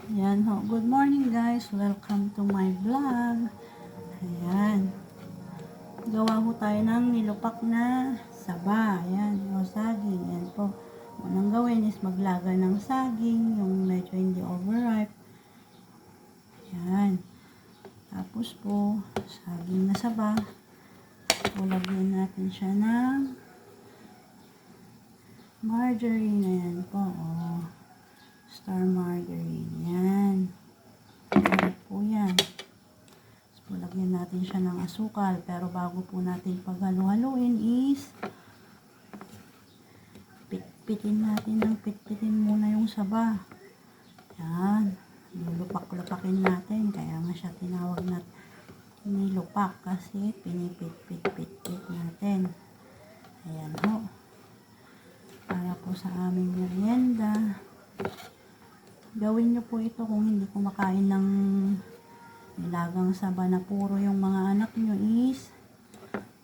Ayan ho. Good morning guys. Welcome to my vlog. Ayan. Gawa ho tayo ng nilupak na saba. Ayan. O saging. Ayan po. Unang gawin is maglaga ng saging. Yung medyo hindi overripe. Ayan. Tapos po, saging na saba. Lagyan natin siya ng margarine. Ayan po. O. Star margarine. Ayan. Ayan po yan. So, lagyan natin siya ng asukal. Pero bago po natin paghalo-haluin is pitpitin natin ng pitpitin muna yung saba. Yan. Lulupak-lupakin natin. Kaya nga siya tinawag na nilupak kasi pinipit-pit-pit-pit natin. Ayan ho. Para po sa aming merienda. Gawin nyo po ito kung hindi kumakain ng nilagang saba na puro yung mga anak nyo is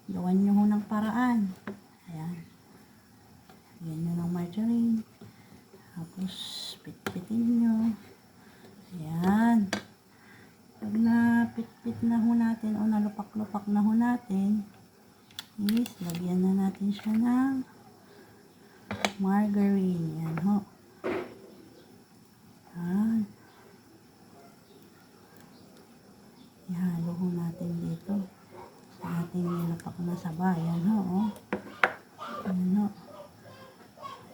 gawan nyo ho ng paraan. Ayan. Lagyan nyo ng margarine. Tapos pitpitin nyo. Ayan. Pag napitpit na ho natin o nalupak-lupak na ho natin is lagyan na natin siya ng margarine. Ayan ho. Ayan. Ihalo ho natin dito sa ating nilupak na saba. Ayan ho. Oh. Ayan ho.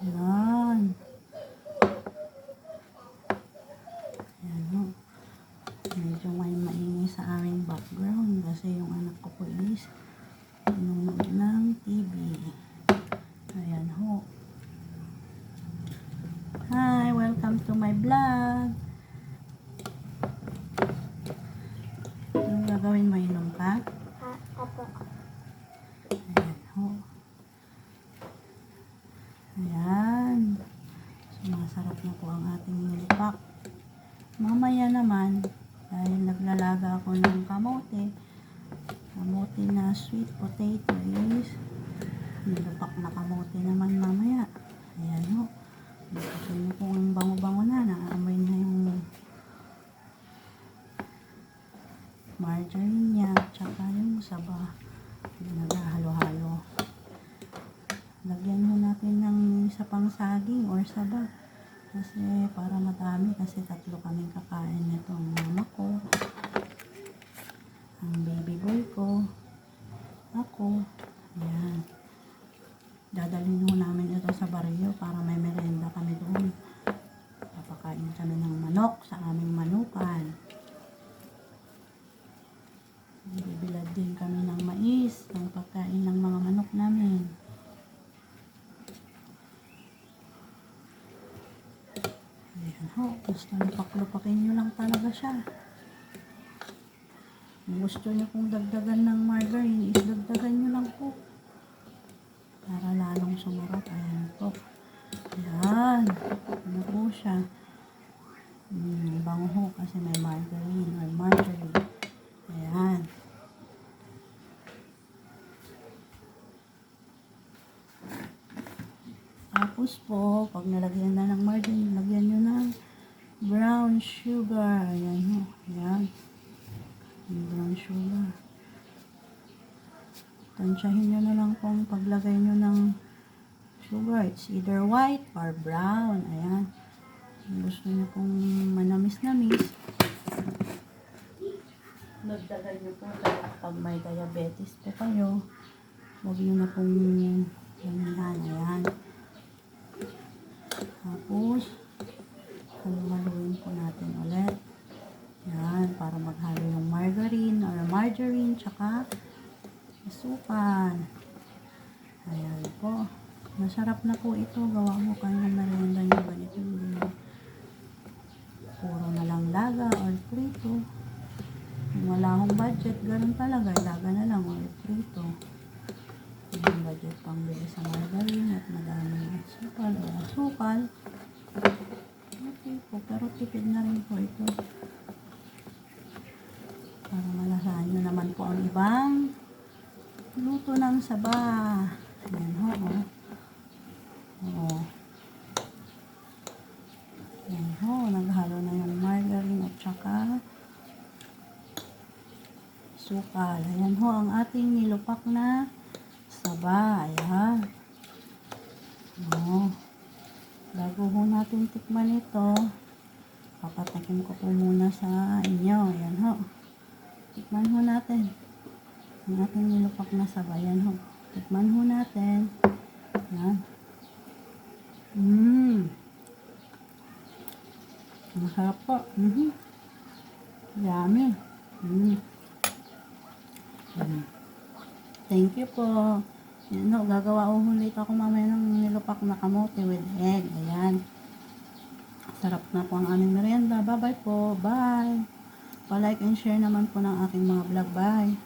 Ayan. Ayan ho. Medyo may maingay sa aming background kasi yung anak ko po is nanonood ng TV. Ayan ho. Hi! Welcome to my vlog. Anong gagawin mo? Inom ka? Opo. Ayan ho. Ayan. Sumasarap na po ang ating nilupak. Mamaya naman, dahil naglalaga ako ng kamote na sweet potato is nilupak na kamote naman mamaya. Ayan ho. Gusto nyo po ang bango-bango na. Naamoy na yung margarine niya. Tsaka yung saba. Naghahalo-halo. Lagyan mo natin ng isa pang saging or saba. Kasi para madami. Kasi 3 kaming kakain nito. Ang mama ko. Ang baby boy ko. Ako. Ayan. Dadalhin ho namin ito sa baryo para may merienda kami doon. Papakain kami ng manok sa aming manukan. Bibilad din kami ng mais, ng pagkain ng mga manok namin. Ayan ho, basta lupak-lupakin nyo lang talaga siya. Kung gusto nyo kong dagdagan ng margarine, is dagdagan nyo lang po. Para lalong sumarap. Ayan po. Ayan. Ano po siya? Bango ho kasi may margarine or margarine. Ayan. Tapos po, pag nalagyan na ng margarine, lagyan nyo ng brown sugar. Ayan ho. Ayan. Brown sugar. Tansyahin nyo na lang kung paglagay nyo ng sugar. It's either white or brown. Ayan. Kung gusto nyo pong manamis-namis, nagdagan nyo po. Pag may diabetes po kayo, huwag nyo na pong ganyan. Ayan. Tapos, haluin po natin ulit. Ayan. Para maghalo yung margarine, tsaka asukal. Ayan po. Masarap na po ito. Gawa mo kayo ng merienda nyo. Ganito hindi puro na lang laga or prito. Kung wala akong budget, ganun talaga. Laga na lang or prito. Yung budget pang bili sa margarine at madaming asukal. Okay po. Pero tipid na rin po ito. Para malasahan nyo naman po ang ibang luto ng saba. Ayan ho, oh. Oo. Ayan ho, naghalo na yung margarine. asukal. Ayan ho ang ating nilupak na saba. Ayan. O, bago ho natin tikman ito, papatakin ko po muna sa inyo. Ayan ho. Tikman ho natin. Ang ating nilupak na saba. Ayan ho. Tikman ho natin. Ayan. Masarap po. Yummy. Thank you po. Yan ho, gagawa ulit ako mamaya ng nilupak na kamote with egg. Ayan. Sarap na po ang aming merienda. Bye-bye po. Bye. Pa-like and share naman po ng aking mga vlog. Bye.